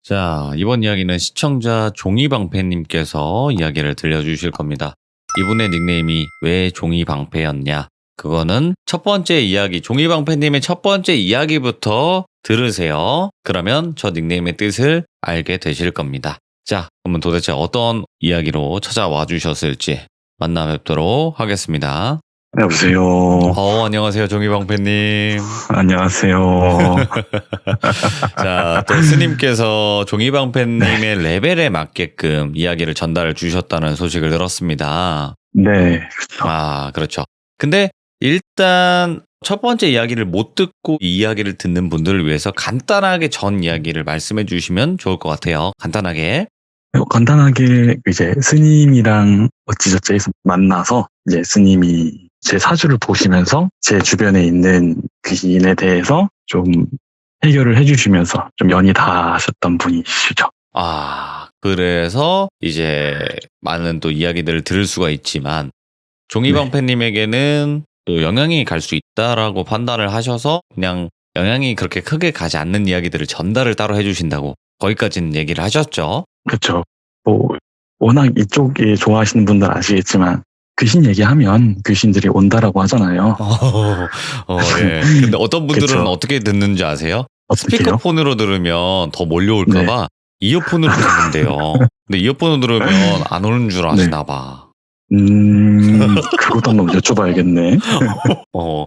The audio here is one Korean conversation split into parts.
자, 이번 이야기는 시청자 종이방패님께서 이야기를 들려주실 겁니다. 이분의 닉네임이 왜 종이방패였냐? 그거는 첫 번째 이야기, 종이방패님의 첫 번째 이야기부터 들으세요. 그러면 저 닉네임의 뜻을 알게 되실 겁니다. 자, 그러면 도대체 어떤 이야기로 찾아와 주셨을지 만나 뵙도록 하겠습니다. 여보세요. 안녕하세요, 종이방패님. 안녕하세요. 자, 또 스님께서 종이방패님의 레벨에 맞게끔 이야기를 전달해 주셨다는 소식을 들었습니다. 네. 아, 그렇죠. 근데 일단 첫 번째 이야기를 못 듣고 이 이야기를 듣는 분들을 위해서 간단하게 전 이야기를 말씀해 주시면 좋을 것 같아요. 간단하게. 간단하게 이제 스님이랑 어찌저찌해서 만나서 이제 스님이 제 사주를 보시면서 제 주변에 있는 귀신에 대해서 좀 해결을 해주시면서 좀 연이 닿으셨던 분이시죠. 아, 그래서 이제 많은 또 이야기들을 들을 수가 있지만 종이방패님에게는 또 영향이 갈 수 있다라고 판단을 하셔서 그냥 영향이 그렇게 크게 가지 않는 이야기들을 전달을 따로 해주신다고 거기까지는 얘기를 하셨죠. 그렇죠. 워낙 이쪽에 좋아하시는 분들 아시겠지만 귀신 얘기하면 귀신들이 온다라고 하잖아요. 예. 근데 어떤 분들은 그쵸. 어떻게 듣는지 아세요? 어떻게요? 스피커폰으로 들으면 더 몰려올까봐 이어폰으로 듣는데요. 근데 이어폰으로 들으면 안 오는 줄 아시나 봐. 그것도 한번 여쭤봐야겠네.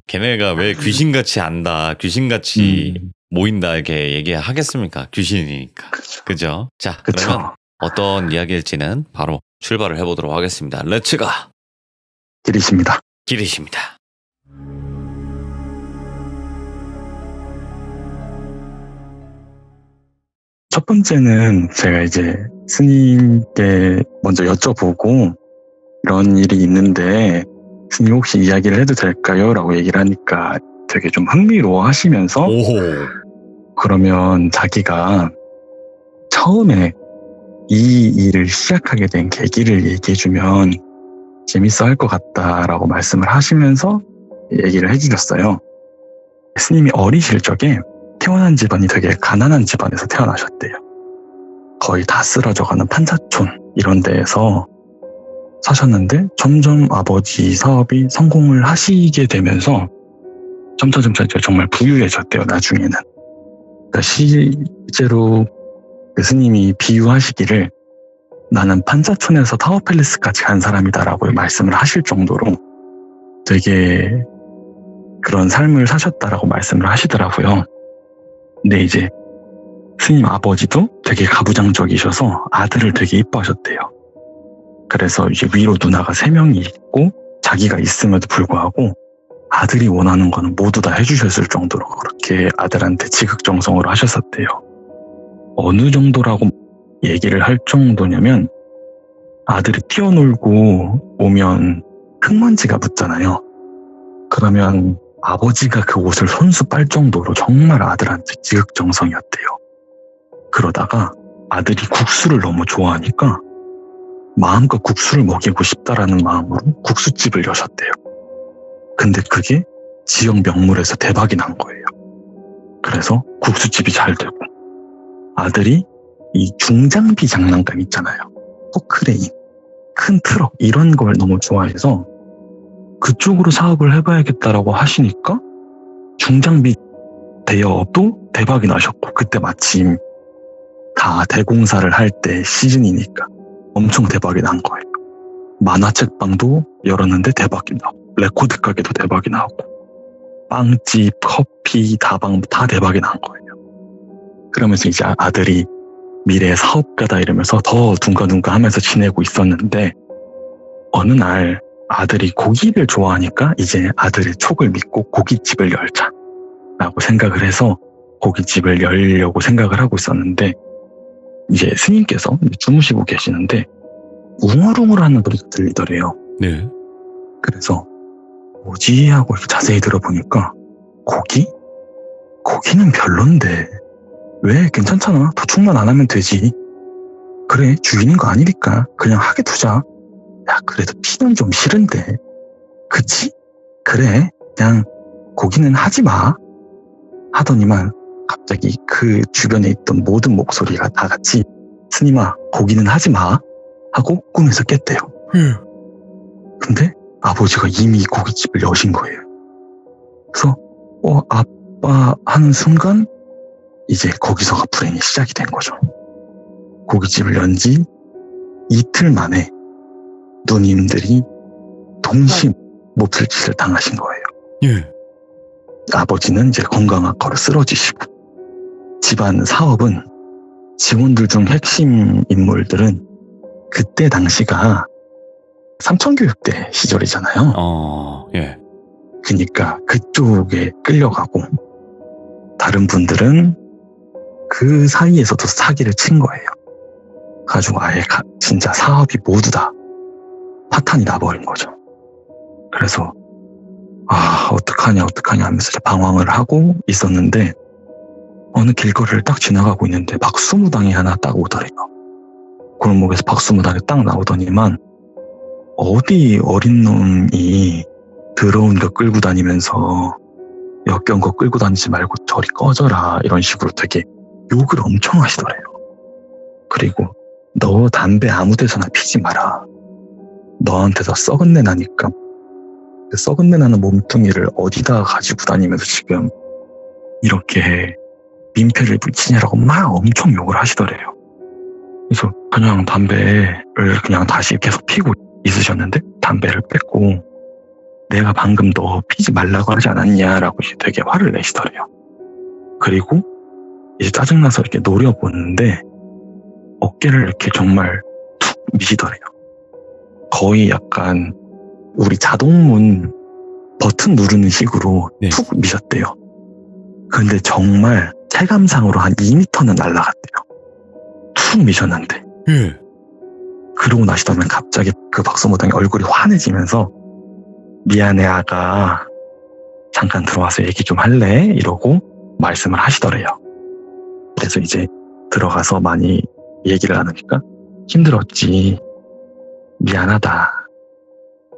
걔네가 왜 귀신같이 안다, 귀신같이 모인다 이렇게 얘기하겠습니까? 귀신이니까. 그죠? 자, 그러면 어떤 이야기일지는 바로 출발을 해보도록 하겠습니다. 렛츠가! 길이십니다. 길이십니다. 첫 번째는 제가 이제 스님께 먼저 여쭤보고 이런 일이 있는데 스님 혹시 이야기를 해도 될까요? 라고 얘기를 하니까 되게 좀 흥미로워 하시면서 그러면 자기가 처음에 이 일을 시작하게 된 계기를 얘기해주면 재밌어 할 것 같다라고 말씀을 하시면서 얘기를 해주셨어요. 스님이 어리실 적에 태어난 집안이 되게 가난한 집안에서 태어나셨대요. 거의 다 쓰러져가는 판사촌 이런 데에서 사셨는데 점점 아버지 사업이 성공을 하시게 되면서 점차 정말 부유해졌대요. 나중에는. 그러니까 실제로 그 스님이 비유하시기를 나는 판사촌에서 타워팰리스까지 간 사람이다라고 말씀을 하실 정도로 되게 그런 삶을 사셨다라고 말씀을 하시더라고요. 근데 이제 스님 아버지도 되게 가부장적이셔서 아들을 되게 이뻐하셨대요. 그래서 이제 위로 누나가 3명이 있고 자기가 있음에도 불구하고 아들이 원하는 거는 모두 다 해주셨을 정도로 그렇게 아들한테 지극정성으로 하셨었대요. 어느 정도라고 얘기를 할 정도냐면 아들이 뛰어놀고 오면 흙먼지가 묻잖아요. 그러면 아버지가 그 옷을 손수 빨 정도로 정말 아들한테 지극정성이었대요. 그러다가 아들이 국수를 너무 좋아하니까 마음껏 국수를 먹이고 싶다라는 마음으로 국수집을 여셨대요. 근데 그게 지역 명물에서 대박이 난 거예요. 그래서 국수집이 잘 되고 아들이 이 중장비 장난감 있잖아요. 포크레인, 큰 트럭 이런 걸 너무 좋아해서 그쪽으로 사업을 해봐야겠다라고 하시니까 중장비 대여업도 대박이 나셨고 그때 마침 다 대공사를 할 때 시즌이니까 엄청 대박이 난 거예요. 만화책방도 열었는데 대박이 나고 레코드 가게도 대박이 나고 빵집, 커피, 다방 다 대박이 난 거예요. 그러면서 이제 아들이 미래 사업가다 이러면서 더 둥가둥가 하면서 지내고 있었는데 어느 날 아들이 고기를 좋아하니까 이제 아들의 촉을 믿고 고깃집을 열자라고 생각을 해서 고깃집을 열려고 생각을 하고 있었는데 이제 스님께서 주무시고 계시는데 웅얼웅얼 하는 소리가 들리더래요. 네. 그래서 뭐지 하고 이렇게 자세히 들어보니까 고기? 고기는 별론데 왜 괜찮잖아. 도축만 안 하면 되지. 그래 죽이는 거 아니니까 그냥 하게 두자. 야 그래도 피는 좀 싫은데 그치? 그래 그냥 고기는 하지 마 하더니만 갑자기 그 주변에 있던 모든 목소리가 다 같이 스님아 고기는 하지 마 하고 꿈에서 깼대요. 근데 아버지가 이미 고깃집을 여신 거예요. 그래서 아빠 하는 순간 이제 거기서가 불행이 시작이 된 거죠. 고깃집을 연 지 이틀 만에 누님들이 동시 몹쓸 짓을 당하신 거예요. 예. 아버지는 이제 건강학과로 쓰러지시고 집안 사업은 직원들 중 핵심 인물들은 그때 당시가 삼천교육대 시절이잖아요. 예. 그러니까 그쪽에 끌려가고 다른 분들은 그 사이에서도 사기를 친 거예요. 가지고 아예 진짜 사업이 모두 다 파탄이 나버린 거죠. 그래서 어떡하냐 하면서 이제 방황을 하고 있었는데 어느 길거리를 딱 지나가고 있는데 박수무당이 하나 딱 오더래요. 골목에서 박수무당이 딱 나오더니만 어디 어린 놈이 더러운 거 끌고 다니면서 역겨운 거 끌고 다니지 말고 저리 꺼져라 이런 식으로 되게 욕을 엄청 하시더래요. 그리고 너 담배 아무 데서나 피지 마라. 너한테서 썩은 내 나니까 그 썩은 내 나는 몸뚱이를 어디다 가지고 다니면서 지금 이렇게 민폐를 붙이냐라고 막 엄청 욕을 하시더래요. 그래서 그냥 담배를 그냥 다시 계속 피고 있으셨는데 담배를 뺐고 내가 방금 너 피지 말라고 하지 않았냐라고 이제 되게 화를 내시더래요. 그리고 이제 짜증나서 이렇게 노려보는데 어깨를 이렇게 정말 툭 미시더래요. 거의 약간 우리 자동문 버튼 누르는 식으로 네. 툭 미셨대요. 근데 정말 체감상으로 한 2m는 날아갔대요. 툭 미셨는데. 예. 그러고 나시더니 갑자기 그 박수무당이 얼굴이 환해지면서 미안해 아가 잠깐 들어와서 얘기 좀 할래? 이러고 말씀을 하시더래요. 그래서 이제 들어가서 많이 얘기를 나누니까 힘들었지. 미안하다.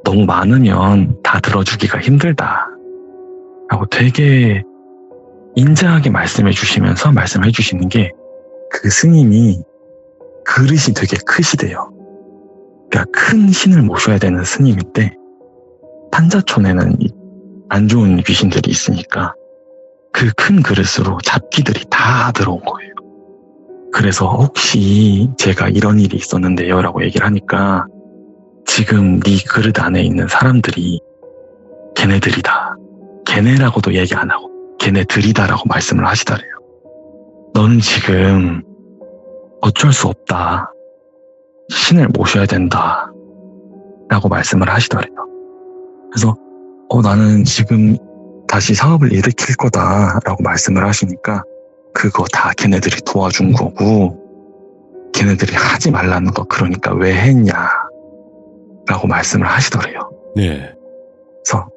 너무 많으면 다 들어주기가 힘들다. 라고 되게 인자하게 말씀해 주시면서 말씀해 주시는 게 그 스님이 그릇이 되게 크시대요. 그러니까 큰 신을 모셔야 되는 스님인데 판자촌에는 안 좋은 귀신들이 있으니까 그 큰 그릇으로 잡기들이 다 들어온 거예요. 그래서 혹시 제가 이런 일이 있었는데요 라고 얘기를 하니까 지금 네 그릇 안에 있는 사람들이 걔네들이다. 걔네라고도 얘기 안 하고 걔네들이다 라고 말씀을 하시더래요. 너는 지금 어쩔 수 없다. 신을 모셔야 된다. 라고 말씀을 하시더래요. 그래서 나는 지금 다시 사업을 일으킬 거다 라고 말씀을 하시니까 그거 다 걔네들이 도와준 거고 걔네들이 하지 말라는 거 그러니까 왜 했냐 라고 말씀을 하시더래요. 네. 그래서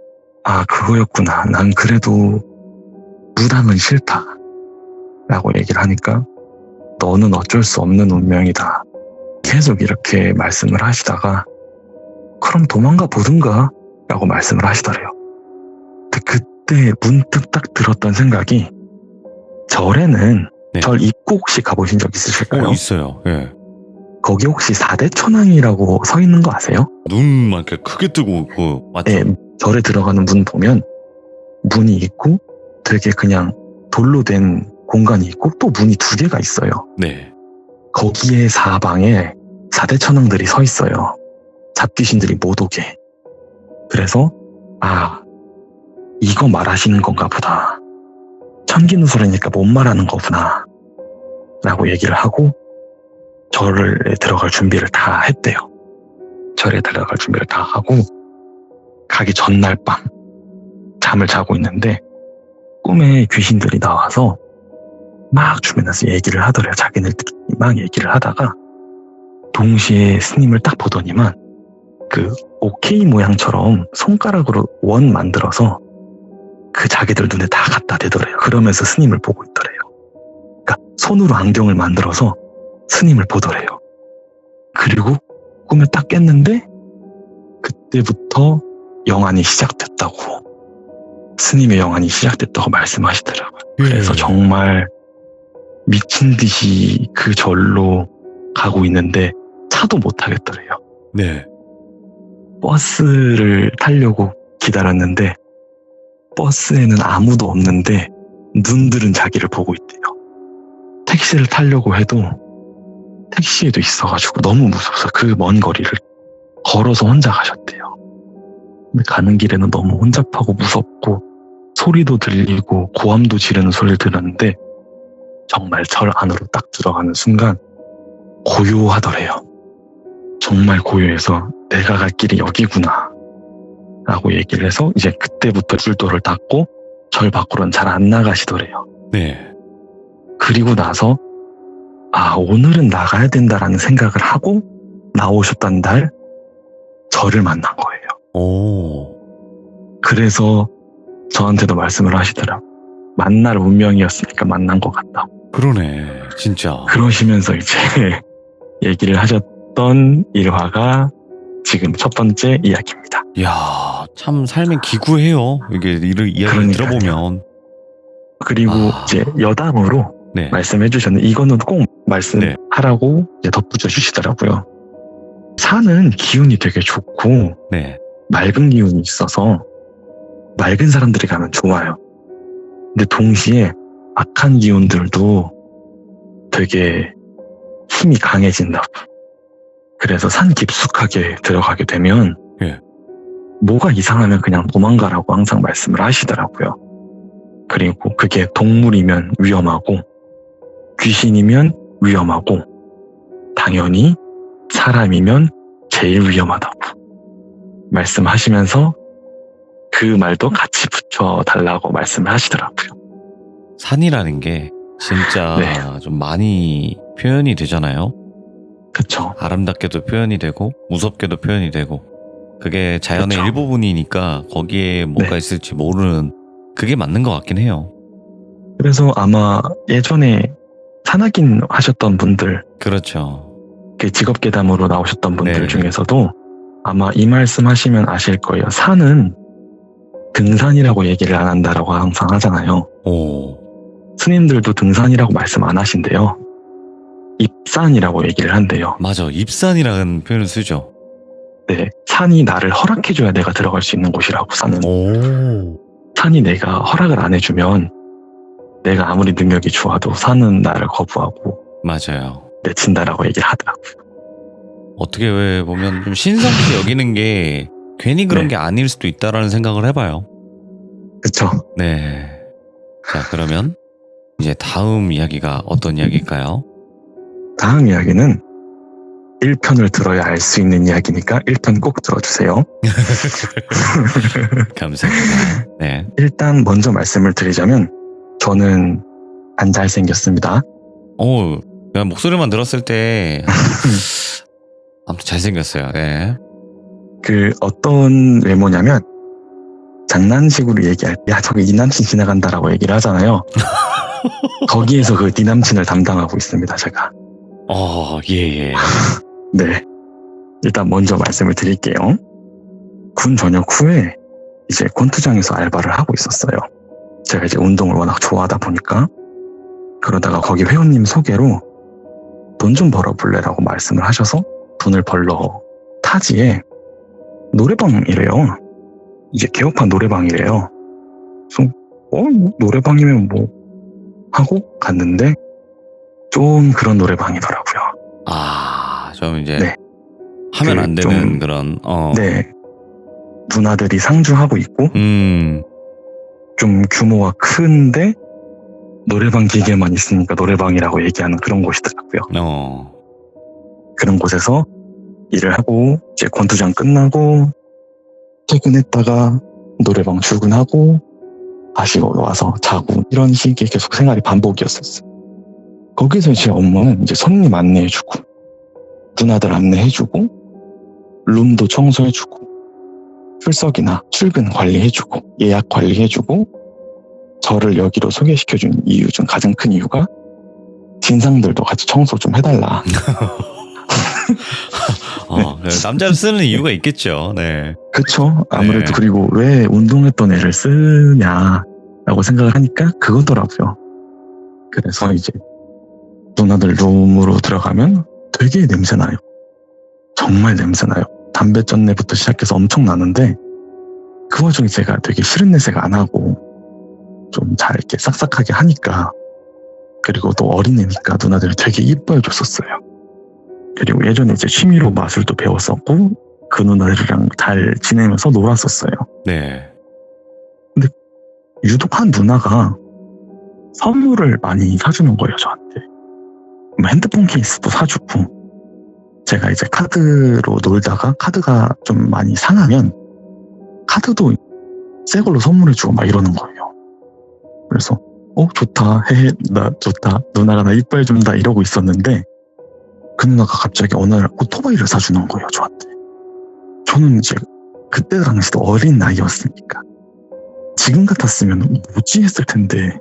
그거였구나. 난 그래도 무당은 싫다 라고 얘기를 하니까 너는 어쩔 수 없는 운명이다. 계속 이렇게 말씀을 하시다가 그럼 도망가 보든가 라고 말씀을 하시더래요. 그때 문득 딱 들었던 생각이 절에는 네. 절 입구 혹시 가보신 적 있으실까요? 있어요. 예. 거기 혹시 4대 천왕이라고 서 있는 거 아세요? 눈만 이렇게 크게 뜨고 맞죠? 네, 절에 들어가는 문 보면 문이 있고 되게 그냥 돌로 된 공간이 있고 또 문이 2개가 있어요. 네. 거기에 사방에 4대 천왕들이 서 있어요. 잡귀신들이 못 오게. 그래서 이거 말하시는 건가 보다. 천기누설이니까 못 말하는 거구나 라고 얘기를 하고 절에 들어갈 준비를 다 했대요. 절에 들어갈 준비를 다 하고 가기 전날 밤 잠을 자고 있는데 꿈에 귀신들이 나와서 막 주변에서 얘기를 하더래요. 자기네들끼리 막 얘기를 하다가 동시에 스님을 딱 보더니만 그 OK 모양처럼 손가락으로 원 만들어서 그 자기들 눈에 다 갖다 대더래요. 그러면서 스님을 보고 있더래요. 그러니까 손으로 안경을 만들어서 스님을 보더래요. 그리고 꿈에 딱 깼는데 그때부터 영안이 시작됐다고 스님의 영안이 시작됐다고 말씀하시더라고요. 그래서 예. 정말 미친 듯이 그 절로 가고 있는데 차도 못 타겠더래요. 네. 버스를 타려고 기다렸는데 버스에는 아무도 없는데 눈들은 자기를 보고 있대요. 택시를 타려고 해도 택시에도 있어가지고 너무 무서워서 그 먼 거리를 걸어서 혼자 가셨대요. 근데 가는 길에는 너무 혼잡하고 무섭고 소리도 들리고 고함도 지르는 소리를 들었는데 정말 절 안으로 딱 들어가는 순간 고요하더래요. 정말 고요해서 내가 갈 길이 여기구나 라고 얘기를 해서 이제 그때부터 줄도를 닫고 절 밖으로는 잘 안 나가시더래요. 네. 그리고 나서 오늘은 나가야 된다라는 생각을 하고 나오셨던 날 저를 만난 거예요. 오. 그래서 저한테도 말씀을 하시더라고요. 만날 운명이었으니까 만난 것 같다. 그러네. 진짜. 그러시면서 이제 얘기를 하셨던 일화가 지금 첫 번째 이야기입니다. 이야, 참 삶이 기구해요. 이게 이야기 그러니까요. 들어보면. 그리고 이제 여담으로 네. 말씀해 주셨는데 이거는 꼭 말씀하라고 이제 덧붙여 주시더라고요. 산은 기운이 되게 좋고 네. 맑은 기운이 있어서 맑은 사람들이 가면 좋아요. 근데 동시에 악한 기운들도 되게 힘이 강해진다고. 그래서 산 깊숙하게 들어가게 되면 예. 뭐가 이상하면 그냥 도망가라고 항상 말씀을 하시더라고요. 그리고 그게 동물이면 위험하고 귀신이면 위험하고 당연히 사람이면 제일 위험하다고 말씀하시면서 그 말도 같이 붙여달라고 말씀을 하시더라고요. 산이라는 게 진짜 네. 좀 많이 표현이 되잖아요. 그쵸. 아름답게도 표현이 되고 무섭게도 표현이 되고 그게 자연의 그쵸. 일부분이니까 거기에 뭐가 네. 있을지 모르는 그게 맞는 것 같긴 해요. 그래서 아마 예전에 산악인 하셨던 분들, 그렇죠. 그 직업괴담으로 나오셨던 분들 네네. 중에서도 아마 이 말씀 하시면 아실 거예요. 산은 등산이라고 얘기를 안 한다라고 항상 하잖아요. 오. 스님들도 등산이라고 말씀 안 하신대요. 입산이라고 얘기를 한대요. 맞아. 입산이라는 표현을 쓰죠. 네, 산이 나를 허락해줘야 내가 들어갈 수 있는 곳이라고. 산은 오. 산이 내가 허락을 안 해주면 내가 아무리 능력이 좋아도 산은 나를 거부하고 맞아요. 내친다라고 얘기를 하더라고요. 어떻게 왜 보면 좀 신성시 여기는 게 괜히 그런 네. 게 아닐 수도 있다라는 생각을 해봐요. 그쵸? 네. 자, 그러면 이제 다음 이야기가 어떤 이야기일까요? 다음 이야기는 1편을 들어야 알 수 있는 이야기니까 1편 꼭 들어주세요. 감사합니다. 네. 일단 먼저 말씀을 드리자면 저는 안 잘생겼습니다. 그냥 목소리만 들었을 때 아무튼 잘생겼어요. 네. 그 어떤 외모냐면 장난식으로 얘기할 때 저기 네 남친 지나간다라고 얘기를 하잖아요. 거기에서 그 네 남친을 담당하고 있습니다. 제가. 예. 네. 일단 먼저 말씀을 드릴게요. 군 전역 후에 이제 권투장에서 알바를 하고 있었어요. 제가 이제 운동을 워낙 좋아하다 보니까 그러다가 거기 회원님 소개로 돈 좀 벌어볼래라고 말씀을 하셔서 돈을 벌러 타지에 노래방이래요. 이제 개업한 노래방이래요. 그래서 노래방이면 뭐 하고 갔는데 좀 그런 노래방이더라고요. 좀 이제 네. 하면 안 되는 좀, 그런 네. 누나들이 상주하고 있고 좀 규모가 큰데 노래방 기계만 있으니까 노래방이라고 얘기하는 그런 곳이더라고요. 그런 곳에서 일을 하고 이제 권투장 끝나고 퇴근했다가 노래방 출근하고 다시 와서 자고 이런 식의 계속 생활이 반복이었었어요. 거기서 제 업무는 이제 손님 안내해주고 누나들 안내해주고 룸도 청소해주고 출석이나 출근 관리해주고 예약 관리해주고 저를 여기로 소개시켜준 이유 중 가장 큰 이유가 진상들도 같이 청소 좀 해달라. 남자를 쓰는 이유가 있겠죠. 네. 그쵸? 아무래도 네. 그리고 왜 운동했던 애를 쓰냐라고 생각을 하니까 그거더라고요. 그래서 이제 누나들 룸으로 들어가면 되게 냄새나요. 정말 냄새나요. 담배 쩐내부터 시작해서 엄청 나는데 그 와중에 제가 되게 싫은 냄새가 안 하고 좀 잘 이렇게 싹싹하게 하니까, 그리고 또 어린애니까 누나들이 되게 이뻐해 줬었어요. 그리고 예전에 이제 취미로 마술도 배웠었고 그 누나들이랑 잘 지내면서 놀았었어요. 네. 유독 한 누나가 선물을 많이 사주는 거예요, 저한테. 뭐 핸드폰 케이스도 사주고, 제가 이제 카드로 놀다가 카드가 좀 많이 상하면 카드도 새 걸로 선물해주고 막 이러는 거예요. 그래서 좋다, 헤헤, 나 좋다, 누나가 나 이뻐해준다 이러고 있었는데 그 누나가 갑자기 어느 날 오토바이를 사주는 거예요, 저한테. 저는 이제 그때 당시도 어린 나이였으니까 지금 같았으면 뭐지 했을 텐데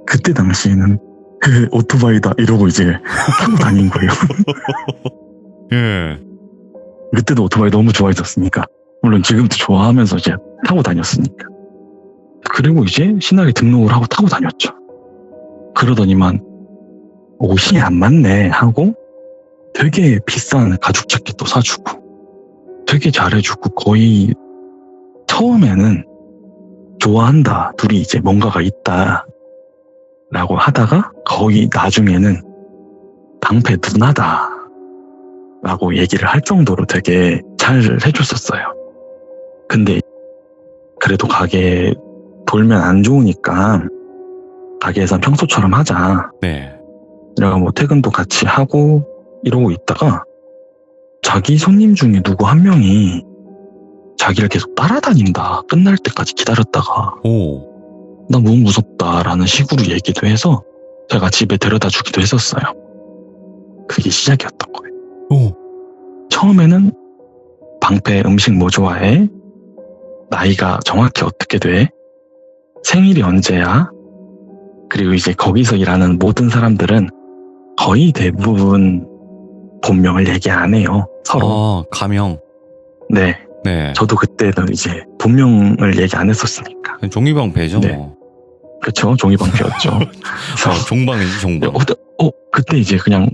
그때 당시에는 오토바이다 이러고 이제 타고 다닌 거예요. 예. 그때도 오토바이 너무 좋아했었으니까, 물론 지금도 좋아하면서 이제 타고 다녔으니까. 그리고 이제 신나게 등록을 하고 타고 다녔죠. 그러더니만 옷이 안 맞네 하고 되게 비싼 가죽 자켓도 사주고 되게 잘해주고, 거의 처음에는 좋아한다, 둘이 이제 뭔가가 있다 라고 하다가 거의 나중에는 방패 누나다 라고 얘기를 할 정도로 되게 잘 해줬었어요. 근데 그래도 가게 돌면 안 좋으니까 가게에선 평소처럼 하자, 네. 내가 뭐 퇴근도 같이 하고 이러고 있다가 자기 손님 중에 누구 한 명이 자기를 계속 따라다닌다, 끝날 때까지 기다렸다가 오. 나 너무 무섭다라는 식으로 얘기도 해서 제가 집에 데려다 주기도 했었어요. 그게 시작이었던 거예요. 오. 처음에는 방패 음식 뭐 좋아해? 나이가 정확히 어떻게 돼? 생일이 언제야? 그리고 이제 거기서 일하는 모든 사람들은 거의 대부분 본명을 얘기 안 해요, 서로. 가명. 네. 네. 저도 그때는 이제 본명을 얘기 안 했었으니까. 종이방패죠. 네. 뭐. 그렇죠. 종이방패였죠. 그래서 종방이지, 종방. 그때 이제 그냥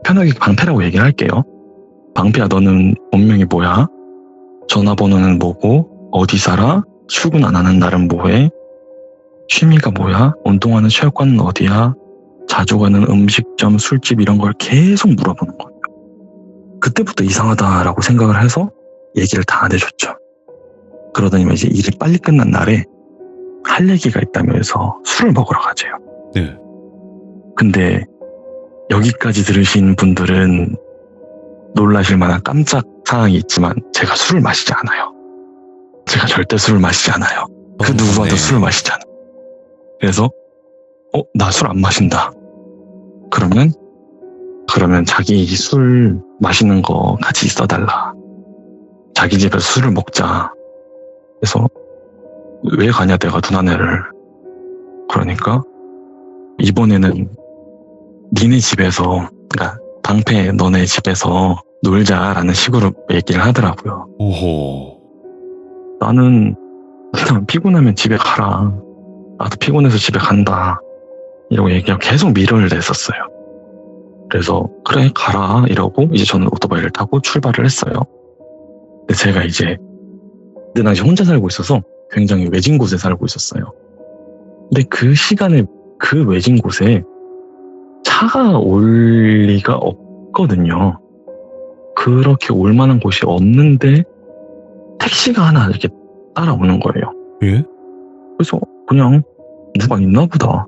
편하게 방패라고 얘기를 할게요. 방패야, 너는 본명이 뭐야? 전화번호는 뭐고? 어디 살아? 출근 안 하는 날은 뭐해? 취미가 뭐야? 운동하는 체육관은 어디야? 자주 가는 음식점, 술집 이런 걸 계속 물어보는 거예요. 그때부터 이상하다라고 생각을 해서 얘기를 다 안 해줬죠. 그러더니만 이제 일이 빨리 끝난 날에 할 얘기가 있다면서 술을 먹으러 가재요. 네. 근데 여기까지 들으신 분들은 놀라실 만한 깜짝 사항이 있지만 제가 술을 마시지 않아요. 제가 절대 술을 마시지 않아요. 그 누구와도 네. 술을 마시지 않아요. 그래서 나 술 안 마신다. 그러면 자기 술 마시는 거 같이 있어달라. 자기 집에서 술을 먹자. 그래서 왜 가냐, 내가 누나네를. 그러니까 이번에는 니네 집에서, 그러니까 방패 너네 집에서 놀자라는 식으로 얘기를 하더라고요. 오호. 나는 그냥 피곤하면 집에 가라, 나도 피곤해서 집에 간다 이러고 얘기하고 계속 미련을 냈었어요. 그래서 그래 가라 이러고 이제 저는 오토바이를 타고 출발을 했어요. 근데 제가 이제 그때 당시 혼자 살고 있어서 굉장히 외진 곳에 살고 있었어요. 근데 그 시간에 그 외진 곳에 차가 올 리가 없거든요. 그렇게 올 만한 곳이 없는데 택시가 하나 이렇게 따라오는 거예요. 예? 그래서 그냥 누가 있나 보다.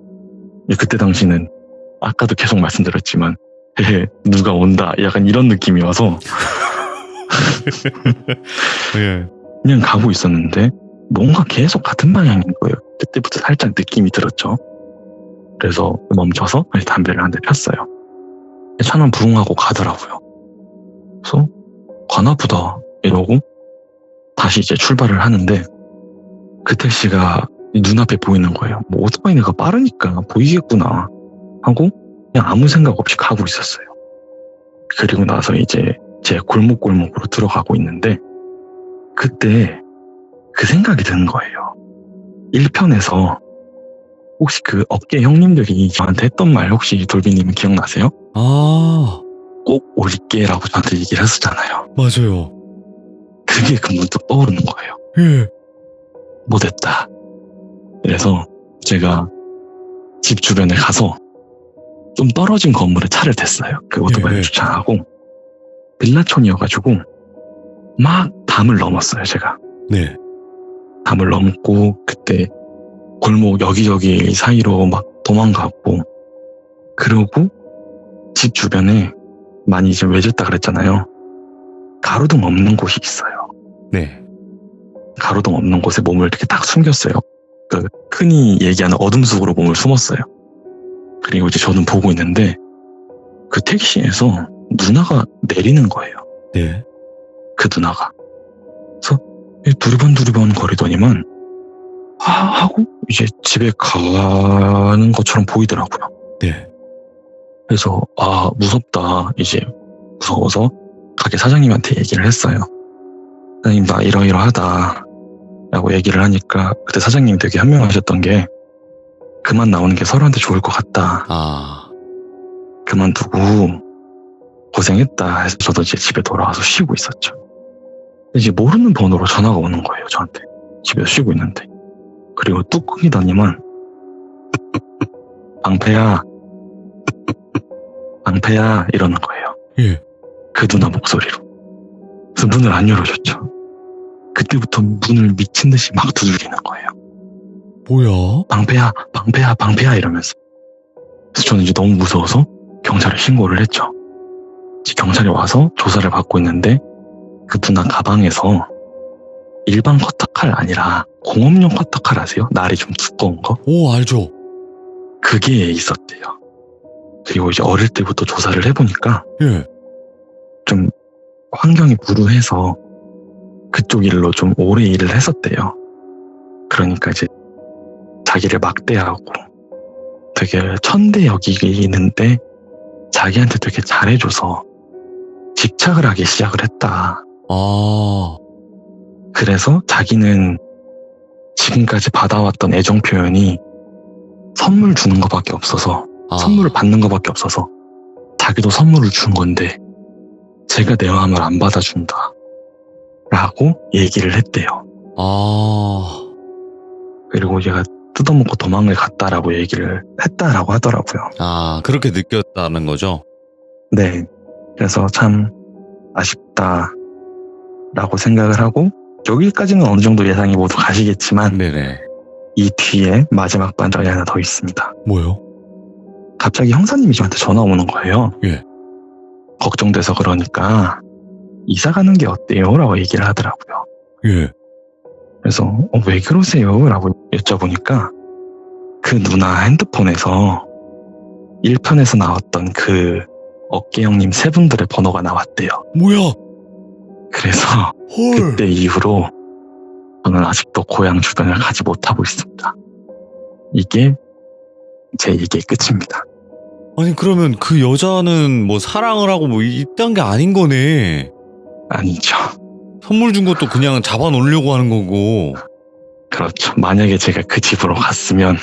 그때 당시는 아까도 계속 말씀드렸지만 누가 온다 약간 이런 느낌이 와서 예. 그냥 가고 있었는데 뭔가 계속 같은 방향인 거예요. 그때부터 살짝 느낌이 들었죠. 그래서 멈춰서 담배를 한 대 폈어요. 차는 부웅하고 가더라고요. 그래서 가나 보다 이러고 다시 이제 출발을 하는데 그 택시가 눈앞에 보이는 거예요. 뭐 오토바이 내가 빠르니까 보이겠구나 하고 그냥 아무 생각 없이 가고 있었어요. 그리고 나서 이제 제 골목골목으로 들어가고 있는데 그때 그 생각이 드는 거예요. 1편에서 혹시 그 업계 형님들이 저한테 했던 말 혹시 돌비님은 기억나세요? 아, 꼭 올릴게라고 저한테 얘기를 했었잖아요. 맞아요. 그게 그 문득 떠오르는 거예요. 예. 못했다. 그래서 제가 집 주변에 가서 좀 떨어진 건물에 차를 댔어요. 그 오토바이를 예. 주차하고 빌라촌이어가지고 막 담을 넘었어요. 제가 네. 담을 넘고 그때 골목 여기저기 사이로 막 도망가고 그러고 집 주변에 많이 이제 외졌다 그랬잖아요. 가로등 없는 곳이 있어요. 네. 가로등 없는 곳에 몸을 이렇게 딱 숨겼어요. 그 흔히 얘기하는 어둠 속으로 몸을 숨었어요. 그리고 이제 저는 보고 있는데 그 택시에서 누나가 내리는 거예요. 네. 그 누나가. 그래서 두리번 거리더니만 하고 이제 집에 가는 것처럼 보이더라고요. 네. 그래서 무섭다. 이제 무서워서 가게 사장님한테 얘기를 했어요. 사장님 나 이러이러하다 라고 얘기를 하니까 그때 사장님이 되게 현명하셨던 게 그만 나오는 게 서로한테 좋을 것 같다. 아, 그만두고 고생했다 해서 저도 이제 집에 돌아와서 쉬고 있었죠. 이제 모르는 번호로 전화가 오는 거예요. 저한테. 집에서 쉬고 있는데. 그리고 뚝 끊기더니만 방패야 이러는 거예요. 예. 그 누나 목소리로. 그래서 문을 안 열어줬죠. 그때부터 문을 미친 듯이 막 두들기는 거예요. 뭐야? 방패야 이러면서. 그래서 저는 이제 너무 무서워서 경찰에 신고를 했죠. 이제 경찰이 와서 조사를 받고 있는데 그 누나 가방에서 일반 커터칼 아니라 공업용 커터칼 아세요? 날이 좀 두꺼운 거? 오, 알죠. 그게 있었대요. 그리고 이제 어릴 때부터 조사를 해보니까 예. 좀 환경이 불우해서 그쪽 일로 좀 오래 일을 했었대요. 그러니까 이제 자기를 막대하고 되게 천대 여기는데 자기한테 되게 잘해줘서 집착을 하기 시작을 했다. 아, 그래서 자기는 지금까지 받아왔던 애정 표현이 선물 주는 것밖에 없어서 선물을 받는 것밖에 없어서 자기도 선물을 준 건데 제가 내 마음을 안 받아준다 라고 얘기를 했대요. 그리고 얘가 뜯어먹고 도망을 갔다라고 얘기를 했다라고 하더라고요. 그렇게 느꼈다는 거죠? 네. 그래서 참 아쉽다 라고 생각을 하고 여기까지는 어느 정도 예상이 모두 가시겠지만 네네. 이 뒤에 마지막 반전이 하나 더 있습니다. 뭐요? 갑자기 형사님이 저한테 전화 오는 거예요. 예. 걱정돼서 그러니까 이사 가는 게 어때요? 라고 얘기를 하더라고요. 예. 그래서 왜 그러세요? 라고 여쭤보니까 그 누나 핸드폰에서 1편에서 나왔던 그 어깨 형님 세 분들의 번호가 나왔대요. 뭐야? 그래서 헐. 그때 이후로 저는 아직도 고향 주변을 가지 못하고 있습니다. 이게 제 얘기의 끝입니다. 아니, 그러면 그 여자는 뭐 사랑을 하고 뭐 이딴 게 아닌 거네. 아니죠. 선물 준 것도 그냥 잡아 놓으려고 하는 거고. 그렇죠. 만약에 제가 그 집으로 갔으면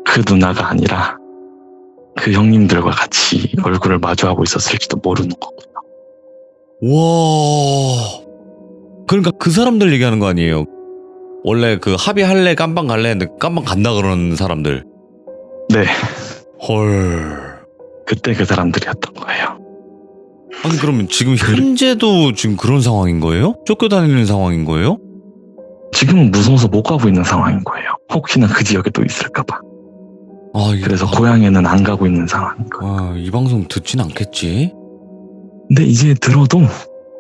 그 누나가 아니라 그 형님들과 같이 얼굴을 마주하고 있었을지도 모르는 거고요. 와. 그러니까 그 사람들 얘기하는 거 아니에요? 원래 그 합의할래 깜빵 갈래 했는데 깜빵 간다 그러는 사람들. 네. 헐. 그때 그 사람들이었던 거예요. 아니, 그러면 지금 현재도 지금 그런 상황인 거예요? 쫓겨다니는 상황인 거예요? 지금은 무서워서 못 가고 있는 상황인 거예요. 혹시나 그 지역에 또 있을까봐. 그래서 고향에는 안 가고 있는 상황인 거예요. 이 방송 듣진 않겠지? 근데 이제 들어도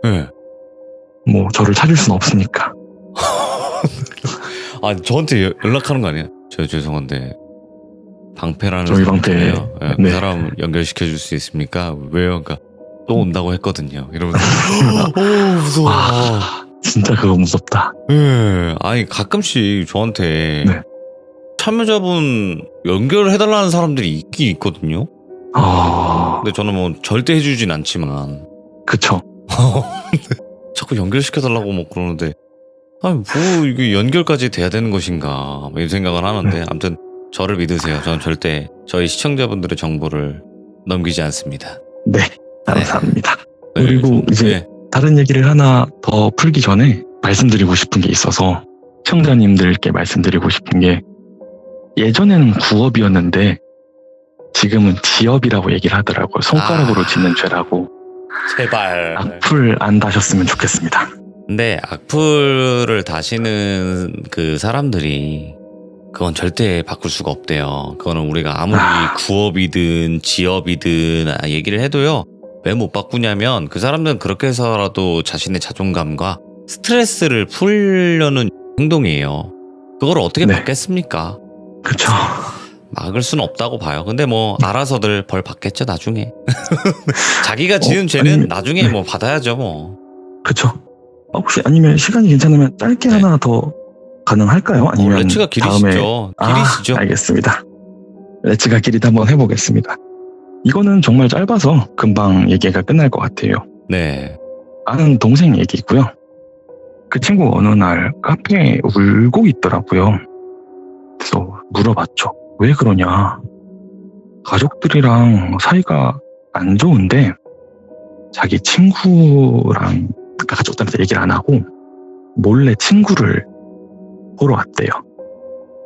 네. 뭐 저를 찾을 수는 없으니까. 저한테 연락하는 거 아니에요? 저 죄송한데 방패라는 저희 방패. 사람이에요. 네. 네. 그 사람 연결시켜 줄 수 있습니까? 왜요? 그러니까 또 온다고 했거든요. 이러면서 무서워. 진짜 그거 무섭다. 네. 아니, 가끔씩 저한테 네. 참여자분 연결해달라는 사람들이 있긴 있거든요. 근데 저는 뭐 절대 해주진 않지만. 그쵸. 자꾸 연결시켜달라고 뭐 그러는데 아니 뭐 이게 연결까지 돼야 되는 것인가 뭐 이 생각을 하는데 아무튼 저를 믿으세요. 저는 절대 저희 시청자분들의 정보를 넘기지 않습니다. 네, 감사합니다. 네, 그리고 이제 다른 얘기를 하나 더 풀기 전에 말씀드리고 싶은 게 있어서 시청자님들께 말씀드리고 싶은 게 예전에는 구업이었는데 지금은 지업이라고 얘기를 하더라고요. 손가락으로 짓는 죄라고. 제발. 악플 안 다셨으면 좋겠습니다. 근데 악플을 다시는 그 사람들이 그건 절대 바꿀 수가 없대요. 그거는 우리가 아무리 구업이든 지업이든 얘기를 해도요. 왜 못 바꾸냐면 그 사람들은 그렇게 해서라도 자신의 자존감과 스트레스를 풀려는 행동이에요. 그걸 어떻게 네. 막겠습니까? 그쵸. 막을 수는 없다고 봐요. 근데 뭐 알아서들 벌 받겠죠 나중에. 자기가 지은 죄는 아니, 나중에 네. 뭐 받아야죠 뭐. 그쵸. 혹시 아니면 시간이 괜찮으면 짧게 하나 더 가능할까요? 아니면 레츠가 길이시죠. 길이시죠. 알겠습니다. 레츠가 길이도 한번 해보겠습니다. 이거는 정말 짧아서 금방 얘기가 끝날 것 같아요. 네. 아는 동생 얘기고요. 그 친구가 어느 날 카페에 울고 있더라고요. 그래서 물어봤죠. 왜 그러냐. 가족들이랑 사이가 안 좋은데 자기 친구랑 가족들한테 얘기를 안 하고 몰래 친구를 보러 왔대요.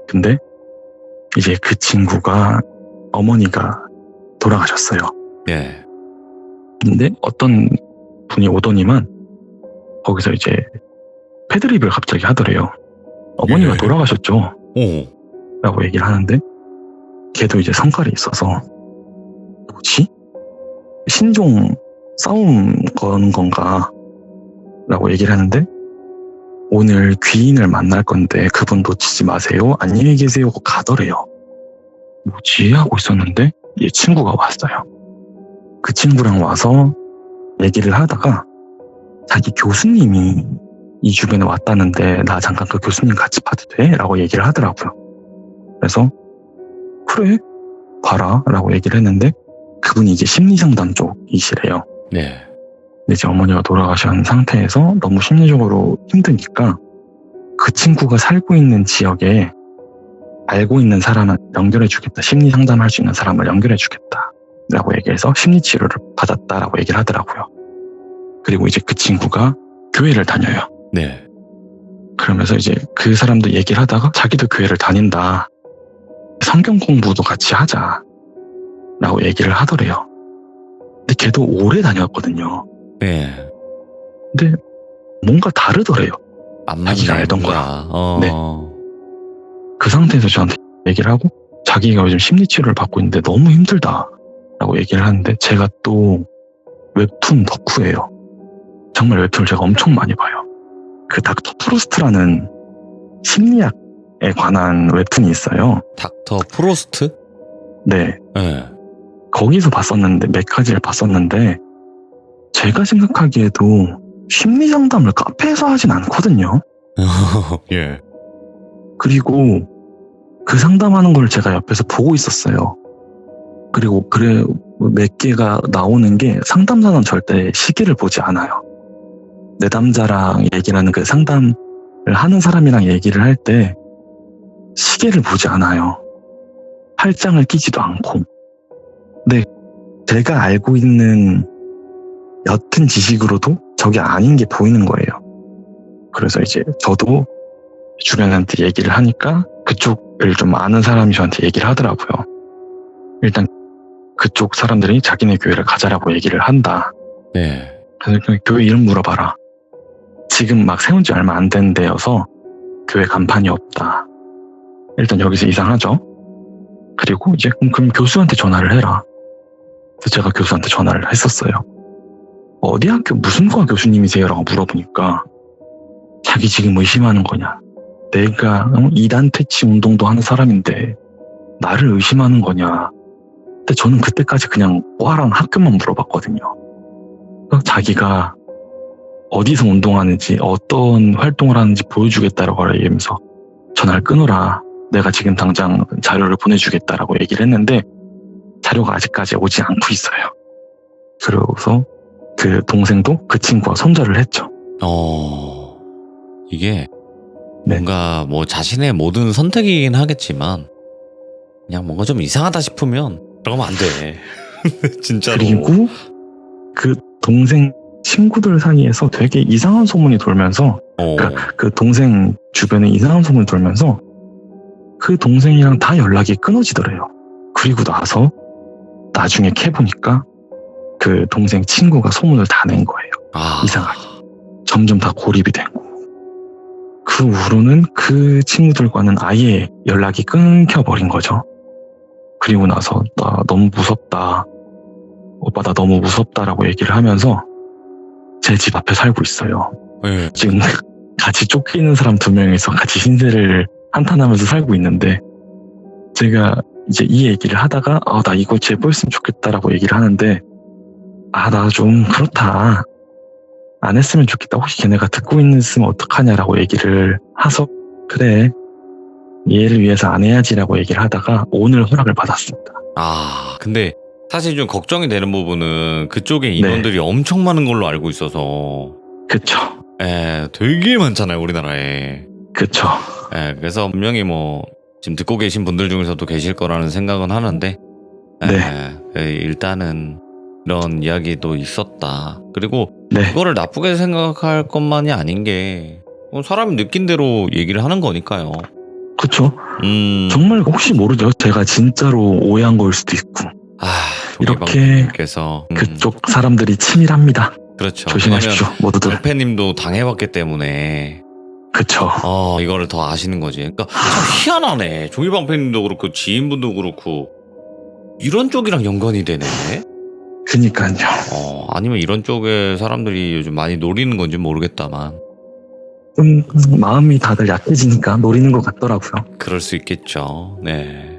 근데 이제 그 친구가 어머니가 돌아가셨어요. 네. 근데 어떤 분이 오더니만 거기서 이제 패드립을 갑자기 하더래요. 어머니가 예. 돌아가셨죠. 오. 라고 얘기를 하는데 걔도 이제 성깔이 있어서 뭐지? 신종 싸움 거는 건가? 라고 얘기를 하는데 오늘 귀인을 만날 건데 그분 놓치지 마세요. 안녕히 계세요. 하고 가더래요. 뭐지? 하고 있었는데 얘 친구가 왔어요. 그 친구랑 와서 얘기를 하다가 자기 교수님이 이 주변에 왔다는데 나 잠깐 그 교수님 같이 봐도 돼? 라고 얘기를 하더라고요. 그래서 그래 봐라 라고 얘기를 했는데 그분이 이제 심리상담 쪽이시래요. 네. 근데 이제 어머니가 돌아가신 상태에서 너무 심리적으로 힘드니까 그 친구가 살고 있는 지역에 알고 있는 사람을 연결해주겠다. 심리 상담할 수 있는 사람을 연결해주겠다. 라고 얘기해서 심리치료를 받았다라고 얘기를 하더라고요. 그리고 이제 그 친구가 교회를 다녀요. 네. 그러면서 이제 그 사람도 얘기를 하다가 자기도 교회를 다닌다. 성경 공부도 같이 하자. 라고 얘기를 하더래요. 근데 걔도 오래 다녔거든요. 네. 근데 뭔가 다르더래요. 안 자기가 맞네, 알던 뭔가. 네. 그 상태에서 저한테 얘기를 하고 자기가 요즘 심리치료를 받고 있는데 너무 힘들다 라고 얘기를 하는데 제가 또 웹툰 덕후예요. 정말 웹툰을 제가 엄청 많이 봐요. 그 닥터 프로스트라는 심리학에 관한 웹툰이 있어요. 닥터 프로스트? 네. 네. 거기서 봤었는데 몇 가지를 봤었는데 제가 생각하기에도 심리 상담을 카페에서 하진 않거든요. 예. 그리고 그 상담하는 걸 제가 옆에서 보고 있었어요. 그리고 그래 몇 개가 나오는 게 상담사는 절대 시계를 보지 않아요. 내담자랑 얘기를 하는 그 상담을 하는 사람이랑 얘기를 할 때 시계를 보지 않아요. 팔짱을 끼지도 않고. 근데 제가 알고 있는 옅은 지식으로도 저게 아닌 게 보이는 거예요. 그래서 이제 저도 주변한테 얘기를 하니까 그쪽을 좀 아는 사람이 저한테 얘기를 하더라고요. 일단 그쪽 사람들이 자기네 교회를 가자라고 얘기를 한다. 네. 그래서 그냥 교회 이름 물어봐라. 지금 막 세운 지 얼마 안 된 데여서 교회 간판이 없다. 일단 여기서 이상하죠. 그리고 이제 그럼 교수한테 전화를 해라. 그래서 제가 교수한테 전화를 했었어요. 어디 학교 무슨 과 교수님이세요? 라고 물어보니까 자기 지금 의심하는 거냐. 내가 이단 퇴치 운동도 하는 사람인데 나를 의심하는 거냐. 근데 저는 그때까지 그냥 과랑 학교만 물어봤거든요. 자기가 어디서 운동하는지 어떤 활동을 하는지 보여주겠다라고 얘기하면서 전화를 끊어라. 내가 지금 당장 자료를 보내주겠다라고 얘기를 했는데 자료가 아직까지 오지 않고 있어요. 그러고서 그 동생도 그 친구와 손절을 했죠. 이게 네. 뭔가 뭐 자신의 모든 선택이긴 하겠지만 그냥 뭔가 좀 이상하다 싶으면 그러면 안 돼. 진짜로. 그리고 그 동생 친구들 사이에서 되게 이상한 소문이 돌면서 그 동생 주변에 이상한 소문이 돌면서 그 동생이랑 다 연락이 끊어지더래요. 그리고 나서 나중에 캐보니까 그 동생 친구가 소문을 다 낸 거예요. 이상하게. 점점 다 고립이 되고. 그 후로는 그 친구들과는 아예 연락이 끊겨버린 거죠. 그리고 나서 나 너무 무섭다. 오빠 나 너무 무섭다라고 얘기를 하면서 제 집 앞에 살고 있어요. 네. 지금 같이 쫓기는 사람 2명이서 같이 신세를 한탄하면서 살고 있는데 제가 이제 이 얘기를 하다가 나 이거 제보했으면 좋겠다라고 얘기를 하는데 나 좀 그렇다. 안 했으면 좋겠다. 혹시 걔네가 듣고 있으면 어떡하냐라고 얘기를 해서 그래. 얘를 위해서 안 해야지라고 얘기를 하다가 오늘 허락을 받았습니다. 근데 사실 좀 걱정이 되는 부분은 그쪽에 인원들이 엄청 많은 걸로 알고 있어서. 그쵸. 되게 많잖아요, 우리나라에. 그쵸. 그래서 분명히 뭐 지금 듣고 계신 분들 중에서도 계실 거라는 생각은 하는데 일단은 이런 이야기도 있었다. 그리고 그거를 나쁘게 생각할 것만이 아닌 게 사람이 느낀 대로 얘기를 하는 거니까요. 그쵸. 정말 혹시 모르죠. 제가 진짜로 오해한 거일 수도 있고. 이렇게 그쪽 사람들이 치밀합니다. 그렇죠. 조심하십시오, 모두들. 방패님도 당해봤기 때문에. 그쵸. 이거를 더 아시는 거지. 그러니까 참 희한하네. 종이방패님도 그렇고 지인분도 그렇고 이런 쪽이랑 연관이 되네. 그니까요. 아니면 이런 쪽에 사람들이 요즘 많이 노리는 건지 모르겠다만 좀 마음이 다들 약해지니까 노리는 것 같더라고요. 그럴 수 있겠죠. 네.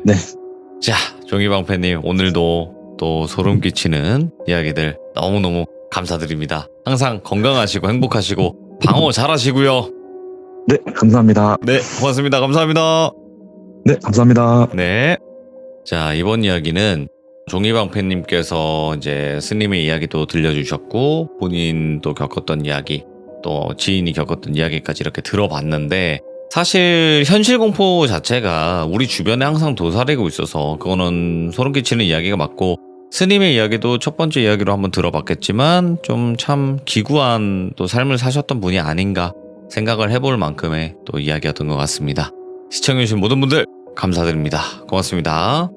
자, 종이방패님 오늘도 또 소름 끼치는 이야기들 너무너무 감사드립니다. 항상 건강하시고 행복하시고 방어 잘하시고요. 네, 감사합니다. 네, 고맙습니다. 감사합니다. 네, 감사합니다. 네. 자, 이번 이야기는 종이방패님께서 이제 스님의 이야기도 들려주셨고 본인도 겪었던 이야기 또 지인이 겪었던 이야기까지 이렇게 들어봤는데 사실 현실 공포 자체가 우리 주변에 항상 도사리고 있어서 그거는 소름 끼치는 이야기가 맞고 스님의 이야기도 첫 번째 이야기로 한번 들어봤겠지만 좀 참 기구한 또 삶을 사셨던 분이 아닌가 생각을 해볼 만큼의 또 이야기였던 것 같습니다. 시청해주신 모든 분들 감사드립니다. 고맙습니다.